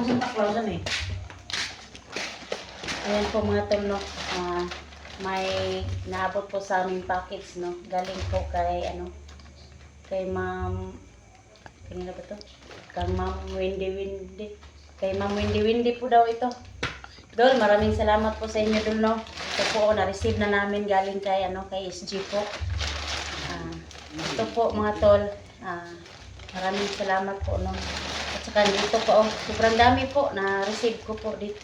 Ang Santa Claus eh. Ayan po mga tol, no. May naabot po sa aming package, no. Galing po kay, kay Ma'am, kanina ba to? Kay Ma'am Wendy Wendy. Kay Ma'am Wendy Wendy po daw ito. Dol, maraming salamat po sa inyo, Dol, no. Ito po, na-receive na namin galing kay, kay SG po. Ito po mga tol, maraming salamat po, no. At saka dito po, sobrang dami po na-receive ko po dito.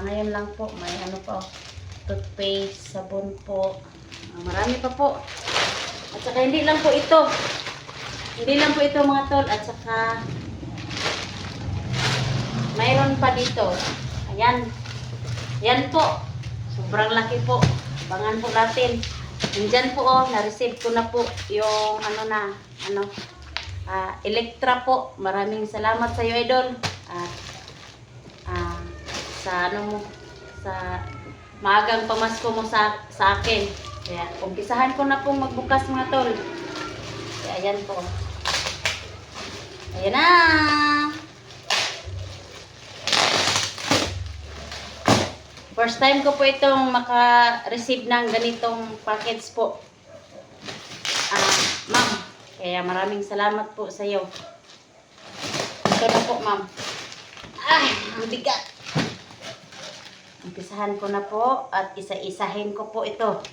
Ngayon lang po, may pa, toothpaste, sabon po. Marami pa po. At saka hindi lang po ito. Hindi lang po ito mga tol. At saka mayroon pa dito. Ayan. Yan po. Sobrang laki po. Abangan po natin. Nandyan po na-receive ko na po yung Electra po. Maraming salamat sa iyo, idol. Sa maagang pamasko mo sa akin. Kaya umpisahan ko na pong magbukas mga tol. Kaya ayan po. Ayan na. First time ko po itong maka-receive ng ganitong package po. Ma'am, kaya maraming salamat po sa iyo. Ito na po, ma'am. Ay, ang bigat. Umpisahan ko na po at isa-isahin ko po ito.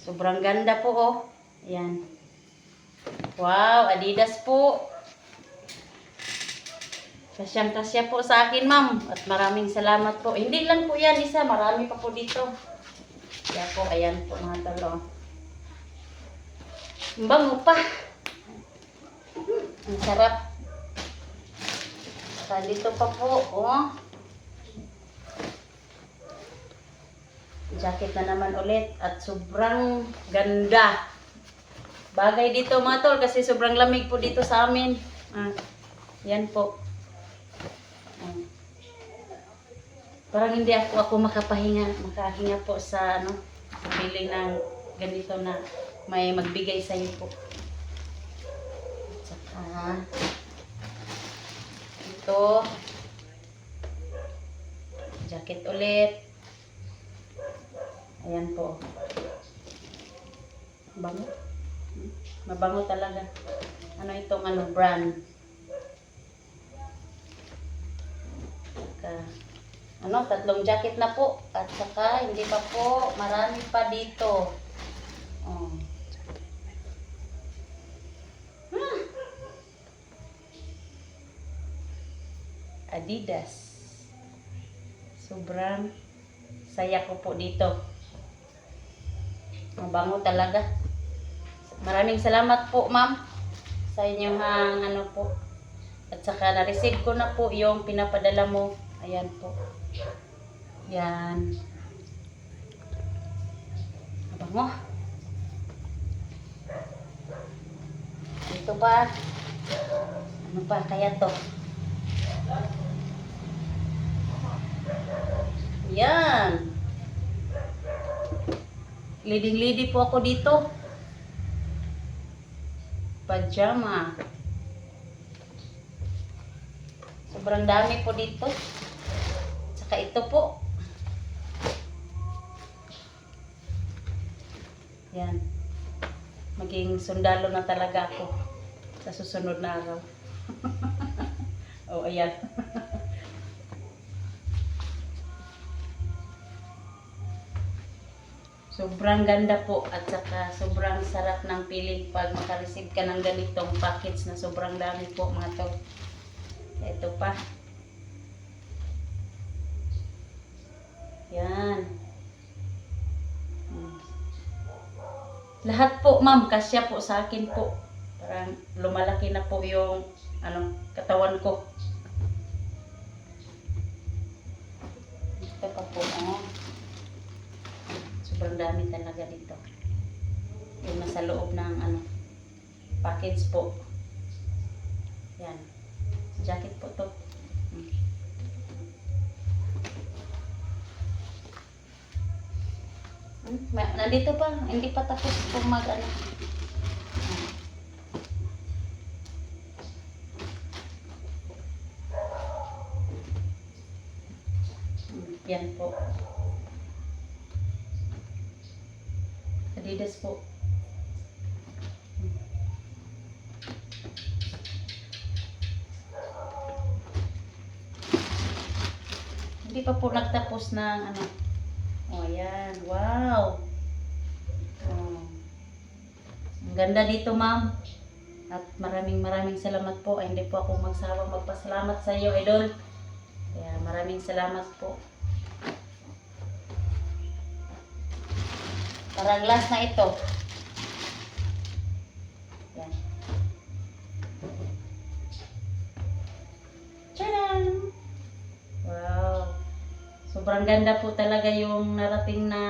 Sobrang ganda po, Ayan. Wow, Adidas po. Kasyang-kasya po sa akin, ma'am. At maraming salamat po. Hindi lang po yan isa, marami pa po dito. Kaya po, ayan po mga talo. Ang bango pa. Ang sarap. Saka dito pa po, jacket na naman ulit. At sobrang ganda. Bagay dito mga tol kasi sobrang lamig po dito sa amin. Yan po. Parang hindi ako makahinga po sa feeling ng ganito na may magbigay sa iyo po. Saka ito jacket ulit. Ayan po. Bango. Mabango talaga. Ano itong brand? Tatlong jacket na po. At saka, hindi pa po. Marami pa dito. Adidas. Sobrang saya ko po dito. Mabango talaga. Maraming salamat po, ma'am. Sa inyong po. At saka, na-receive ko na po yung pinapadala mo. Ayan po. Yan. Mabango. Ito pa. Ano pa kaya to? Yan. Leading-lady po ako dito. Pajama. Sobrang dami po dito. Saka ito po. Yan. Maging sundalo na talaga ako sa susunod na araw. Ayan. Sobrang ganda po at saka sobrang sarap ng feeling pag makareceive ka ng ganitong package na sobrang dami po mga to. Ito pa. Yan. Lahat po ma'am, kasya po sa akin po. Parang lumalaki na po yung katawan ko. Ito pa po. Sobrang dami talaga dito. Yung nasa loob ng package po. Yan. Jacket po to. Nandito pa. Hindi pa tapos kung Yan po. Adidas po. Hindi pa po nagtapos ng ano. Oh, yan. Wow. Oh. Ang ganda dito, ma'am. At maraming salamat po. Ay, hindi po ako magsawang magpasalamat sa iyo, idol. Kaya maraming salamat po. Parang last na ito. Yan. Tcharam! Wow. Sobrang ganda po talaga yung narating na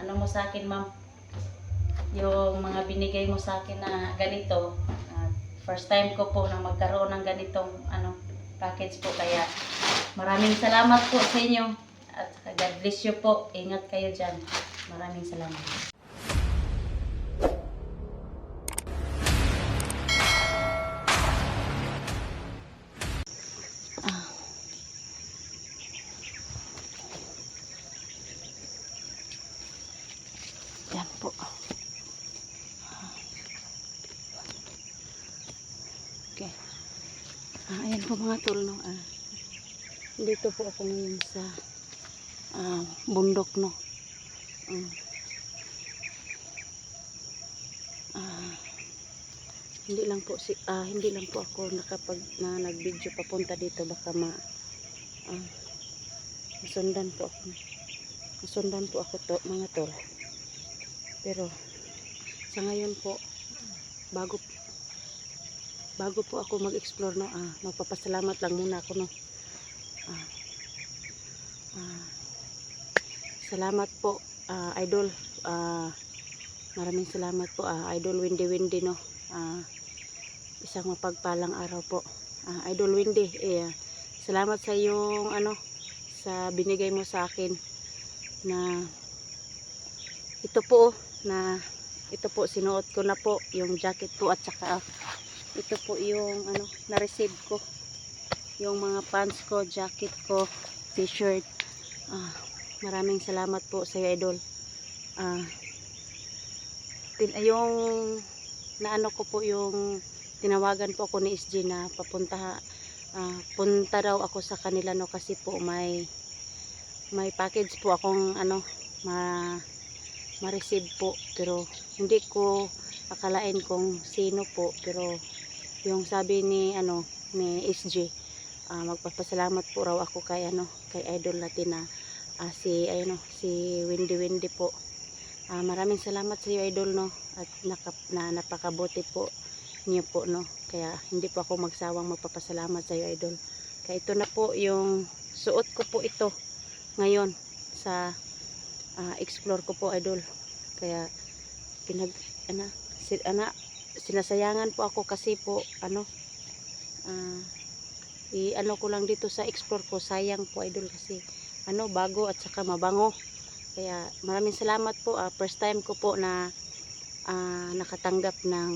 ano mo sa akin, ma'am. Yung mga binigay mo sa akin na ganito. First time ko po na magkaroon ng ganitong ano package po, kaya maraming salamat po sa inyo at God bless you po. Ingat kayo dyan. Maraming salamat. Yan po. Okay. Ayan po mga tol, no. Dito po ako ngayon sa bundok, no. Hindi lang po ako nag-video papunta dito, baka masundan po ako to, mga tol. Pero sa ngayon po, bago po ako mag-explore, no, magpapasalamat lang muna ako, no. Salamat po, idol. Maraming salamat po, idol Windy, no. Isang mapagpalang araw po, idol Windy. Salamat sa yung sa binigay mo sa akin na ito po, sinuot ko na po yung jacket po, at saka ito po yung na-receive ko, yung mga pants ko, jacket ko, t-shirt. Maraming salamat po sa iyo, idol. Yung naano ko po, yung tinawagan po ako ni SG na punta daw ako sa kanila, no, kasi po may package po akong ma-receive po, pero hindi ko akalain kung sino po. Pero yung sabi ni SG, magpapasalamat po raw ako kay idol natin na si Windy po. Maraming salamat sa iyo, idol, no, at napakabuti po niyo po, no. Kaya hindi po ako magsawang magpapasalamat sa iyo, idol. Kaya ito na po yung suot ko po ito ngayon sa explore ko po, idol. Kaya sinasayangan po ako kasi po ko lang dito sa explore ko, sayang po, idol, kasi bago at saka mabango. Kaya maraming salamat po. First time ko po na nakatanggap ng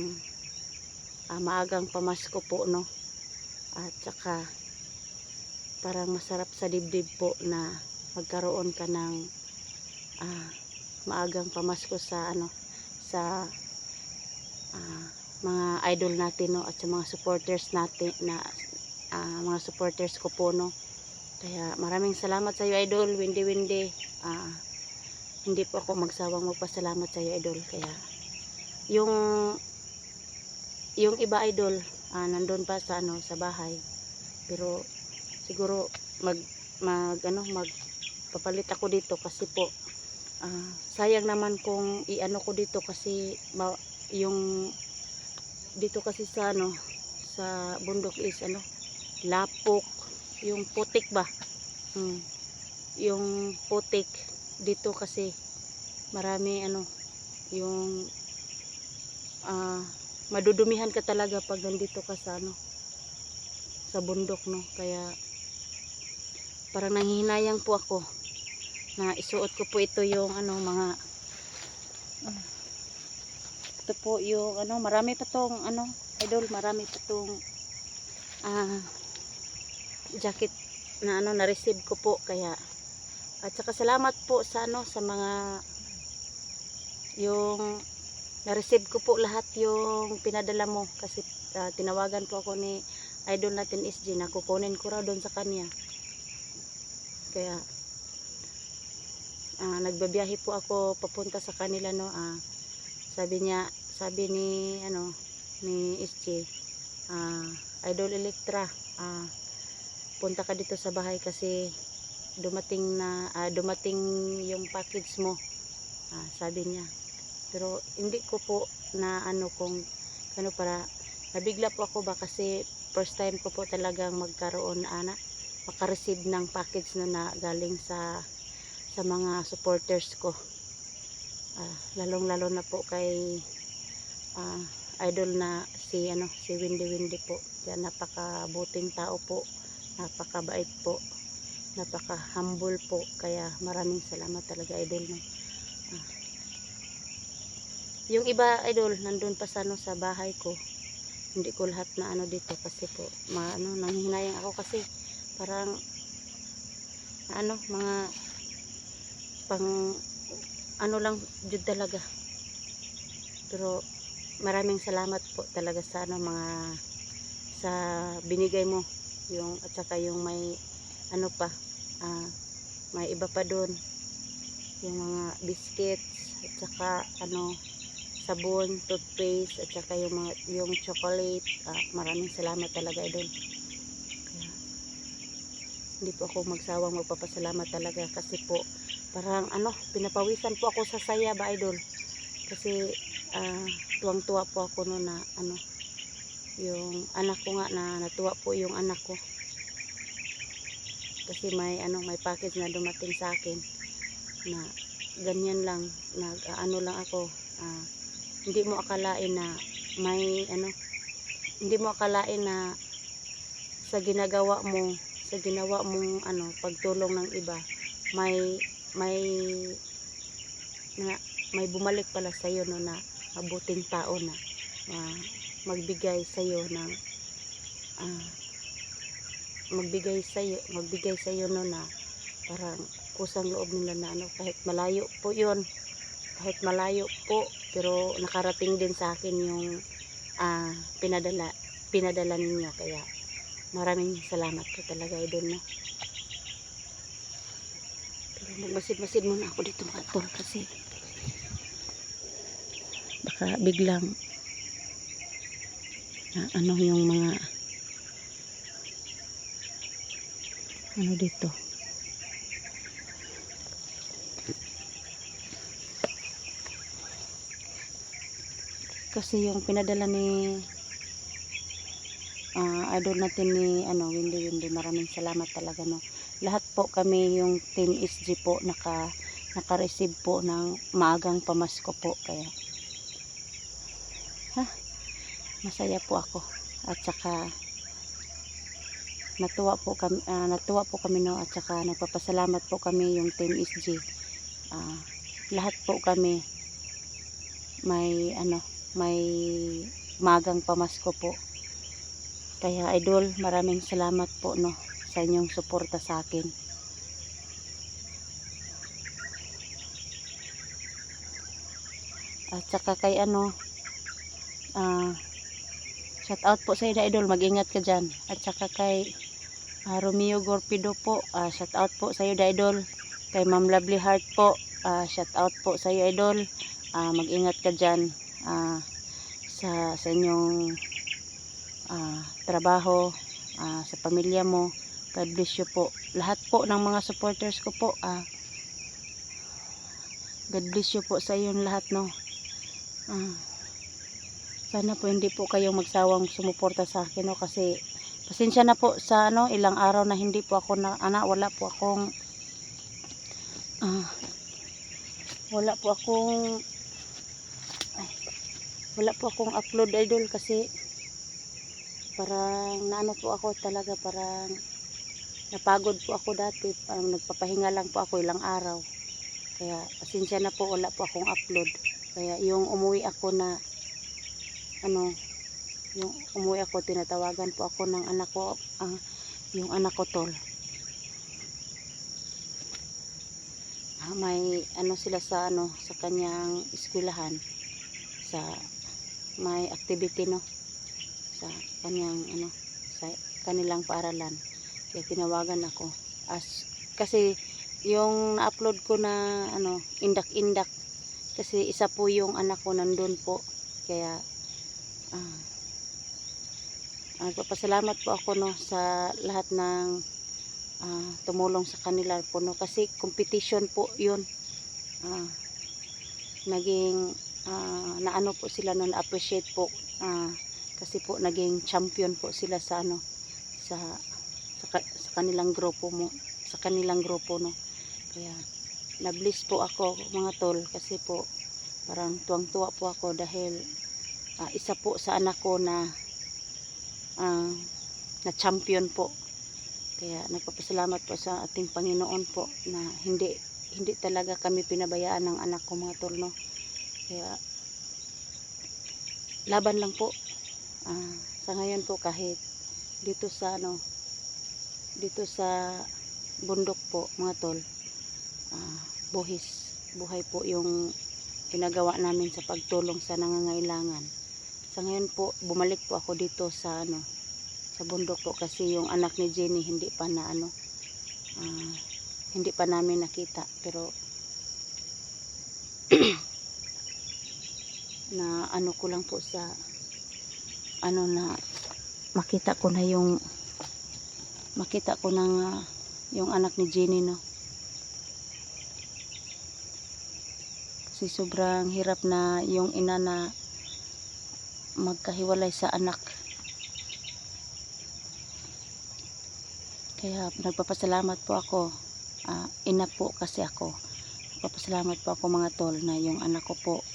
maagang pamasko po, no. At saka parang masarap sa dibdib po na magkaroon ka ng maagang pamasko sa mga idol natin, no, at sa mga supporters natin na mga supporters ko po, no. Kaya maraming salamat sa iyo, idol Windy. Hindi po ako magsawang magpasalamat sa iyo, idol. Kaya yung iba, idol, nandun pa sa sa bahay, pero siguro magpapalit ako dito kasi po sayang naman kung ko dito, kasi yung dito kasi sa sa bundok is lapok, yung putik ba, yung putik dito, kasi marami yung madudumihan ka talaga pag nandito ka sa sa bundok, no. Kaya parang nanghihinayang po ako na isuot ko po ito, yung mga ito po yung marami pa tong idol, marami pa tong jacket na na-receive ko po. Kaya At saka salamat po sa ano, sa mga yung na-receive ko po lahat yung pinadala mo kasi tinawagan po ako ni idol natin SG na kukunin ko raw doon sa kanya. Kaya nagbabiyahe po ako papunta sa kanila, no. Sabi ni ano ni SG, Idol Electra, punta ka dito sa bahay kasi dumating yung package mo, sabi niya. Pero hindi ko po na ano kung ano, para nabigla po ako ba kasi first time ko po talagang magkaroon makareceive ng package na galing sa mga supporters ko, lalong lalo na po kay idol na si Windy po. Kaya napakabuting tao po, napakabait po, napaka humble po, kaya maraming salamat talaga idol, no. Yung iba idol nandun pa sa sa bahay ko, hindi ko lahat na dito kasi po nanghihinayang ako kasi parang mga pang lang jud talaga. Pero maraming salamat po talaga sa sa binigay mo, yung at saka yung may pa, may iba pa doon, yung mga biscuits at saka sabon, toothpaste at saka yung chocolate. Maraming salamat talaga idol. Kaya hindi po ako magsawang magpapasalamat talaga kasi po parang pinapawisan po ako sa saya ba idol, kasi tuwang-tuwa po ako noon na yung anak ko nga, na natuwa po yung anak ko kasi may package na dumating sa akin na ganyan lang, lang ako, hindi mo akalain na may hindi mo akalain na sa ginawa mong pagtulong ng iba, may bumalik pala sa iyo, no, na mabuting tao na magbigay sa iyo ng magbigay sa iyo, no, na parang kusang loob nila na kahit malayo po pero nakarating din sa akin yung pinadala ninyo. Kaya maraming salamat po talaga idol, no. Pero magmasid-masid muna ako dito mga tol kasi baka biglang yung mga dito. Kasi yung pinadala ni idol natin ni Windy, maraming salamat talaga, no. Lahat po kami yung team SG po naka-receive po ng maagang pamasko po, kaya masaya po ako at saka natuwa po kami, no, at saka nagpapasalamat po kami yung team SG. Lahat po kami may magang pamasko po. Kaya idol, maraming salamat po, no, sa inyong suporta sa akin. At saka kay shout out po sa iyo idol, mag-ingat ka dyan. At saka kay Romeo Gorpido po, shout out po sa iyo idol. Kay Ma'am Lovely Heart po, shout out po sa iyo idol. Mag-ingat ka dyan sa inyong trabaho, sa pamilya mo. God bless you po. Lahat po ng mga supporters ko po, God bless you po sa iyon lahat, no. Sana po hindi po kayong magsawang sumuporta sa akin, no, kasi pasensya na po sa ilang araw na hindi po ako wala po akong upload idol kasi parang po ako talaga, parang napagod po ako dati, parang nagpapahinga lang po ako ilang araw. Kaya pasensya na po, wala po akong upload. Kaya yung umuwi ako tinatawagan po ako ng anak ko, yung anak ko tol. may ano sila sa ano sa kanyang eskwelahan, sa may activity no sa kanyang ano sa kanilang paaralan, kaya tinawagan ako kasi yung na-upload ko na ano indak-indak, kasi isa po yung anak ko nandun po, kaya nagpapasalamat po ako no sa lahat ng tumulong sa kanila po no, kasi competition po yun. Naging naano po sila no, na-appreciate po kasi po naging champion po sila sa ano sa kanilang grupo no, kaya na-bless po ako mga tol, kasi po parang tuwang-tuwa po ako dahil isa po sa anak ko na na champion po. Kaya nagpapasalamat po sa ating Panginoon po na hindi talaga kami pinabayaan ng anak ko mga tol no. Kaya laban lang po. Sa ngayon po kahit dito sa bundok po mga tol, buhay po yung ginagawa namin sa pagtulong sa nangangailangan. Sa ngayon po bumalik po ako dito sa sa bundok po, kasi yung anak ni Jenny hindi pa namin nakita, pero na ano ko lang po sa na makita ko na yung anak ni Jenny no, kasi sobrang hirap na yung ina na magkahiwalay sa anak. Kaya nagpapasalamat po ako, ina po kasi ako, nagpapasalamat po ako mga tol na yung anak ko po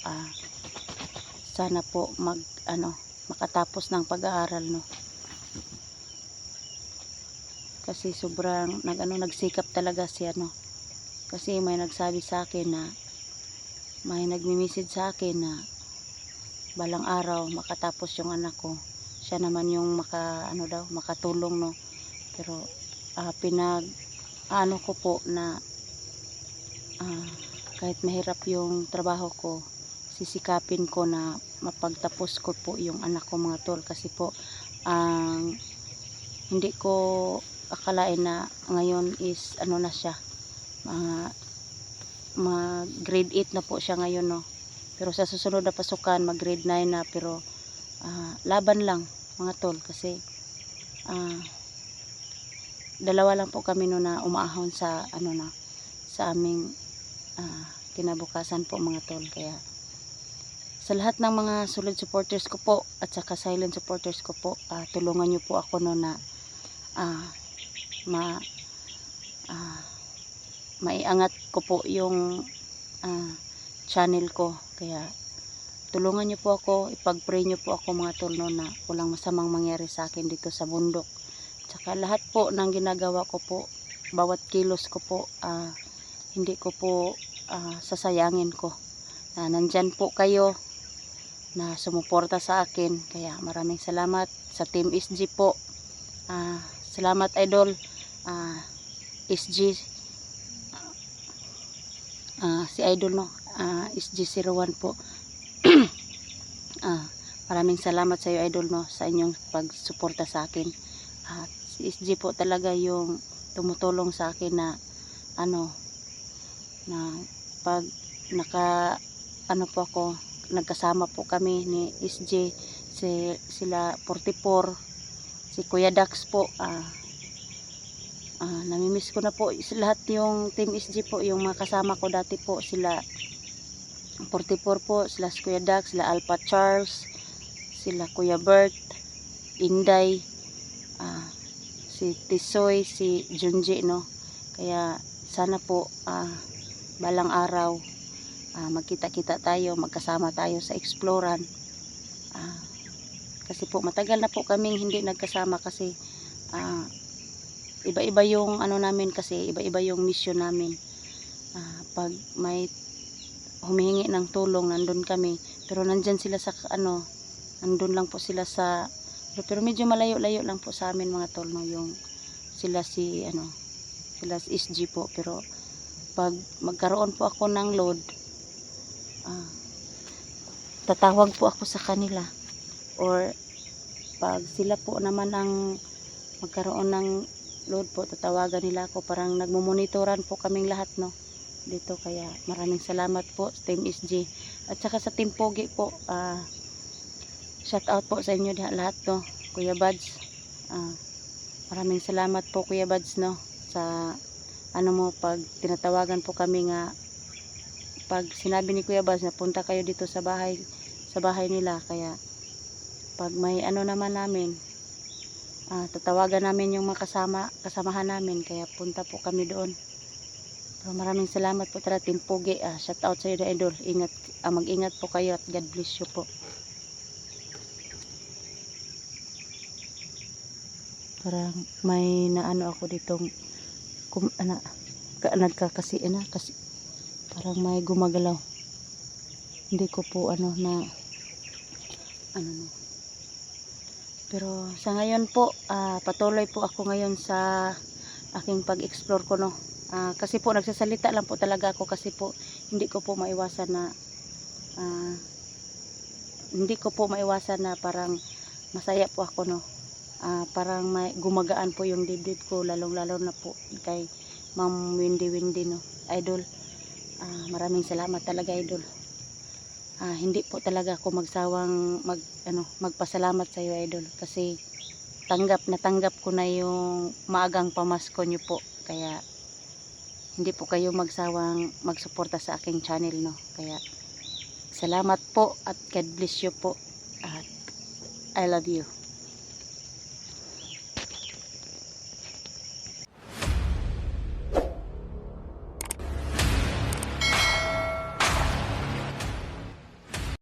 sana po makatapos ng pag-aaral no, kasi sobrang nagsikap talaga siya no, kasi may nagsabi sa akin na may nagmi-message sa akin na balang araw makatapos yung anak ko, siya naman yung makatulong no, pero ko po na kahit mahirap yung trabaho ko, sisikapin ko na mapagtapos ko po yung anak ko mga tol, kasi po hindi ko akalain na ngayon is na siya, grade 8 na po siya ngayon no, pero sa susunod na pasukan mag grade 9 na, pero laban lang mga tol, kasi dalawa lang po kami no na umaahon sa sa aming kinabukasan po mga tol. Kaya sa lahat ng mga solid supporters ko po at saka silent supporters ko po, tulungan niyo po ako no na maiangat ko po yung channel ko. Kaya tulungan niyo po ako, ipag-pray niyo po ako mga tol no, na walang masamang mangyari sa akin dito sa bundok. Tsaka lahat po ng ginagawa ko po, bawat kilos ko po, hindi ko po sasayangin ko. Nandyan po kayo na sumuporta sa akin. Kaya maraming salamat sa Team SG po. Salamat idol, SG, si idol no, SG01 po. Maraming salamat sa iyo idol no, sa inyong pagsuporta sa akin. Si SG po talaga yung tumutulong sa akin na na pag po ako, nagkasama po kami ni SG, sila 44, si Kuya Dax po, namimiss ko na po lahat yung Team SG po, yung mga kasama ko dati po, sila 44 po, sila Kuya Dax, sila Alpha Charles, sila Kuya Bert, Inday, si Tisoy, si Junji no. Kaya sana po balang araw magkita-kita tayo, magkasama tayo sa Exploran, kasi po matagal na po kaming hindi nagkasama, kasi iba-iba yung namin, kasi iba-iba yung mission namin. Pag may humihingi ng tulong, nandun kami, pero nandyan sila sa nandun lang po sila sa, pero medyo malayo-layo lang po sa amin mga tol no, yung sila si SG po, pero pag magkaroon po ako ng load, tatawag po ako sa kanila, or pag sila po naman ang magkaroon ng load po, tatawagan nila ako. Parang nagmumonitoran po kaming lahat, no, dito. Kaya maraming salamat po sa Team SG at saka sa Team Pogi po. Shout out po sa inyo lahat, no, Kuya Bads. Maraming salamat po, Kuya Bads, no, sa ano mo, pag tinatawagan po kami nga, pag sinabi ni Kuya Bads na punta kayo dito sa bahay nila. Kaya pag may ano naman namin, tatawagan namin yung mga kasamahan namin, kaya punta po kami doon. Pero maraming salamat po tara Team Pogi. Shout out sa iyo na idol. Ingat, mag-ingat po kayo at God bless you po. Parang may naano ako ditong kasi parang may gumagalaw. Hindi ko po ano no. Pero sa ngayon po, patuloy po ako ngayon sa aking pag-explore ko, no. Kasi po nagsasalita lang po talaga ako, kasi po hindi ko po maiwasan na parang masaya po ako, no. Parang may gumagaan po yung dibdib ko, lalong-lalo na po kay Ma'am Wendy, no, idol. Maraming salamat talaga, idol. Hindi po talaga ako magsawang magpasalamat sa iyo, idol, kasi natanggap ko na yung maagang pamasko niyo po. Kaya hindi po kayo magsawang magsuporta sa aking channel, no. Kaya salamat po at God bless you po at I love you.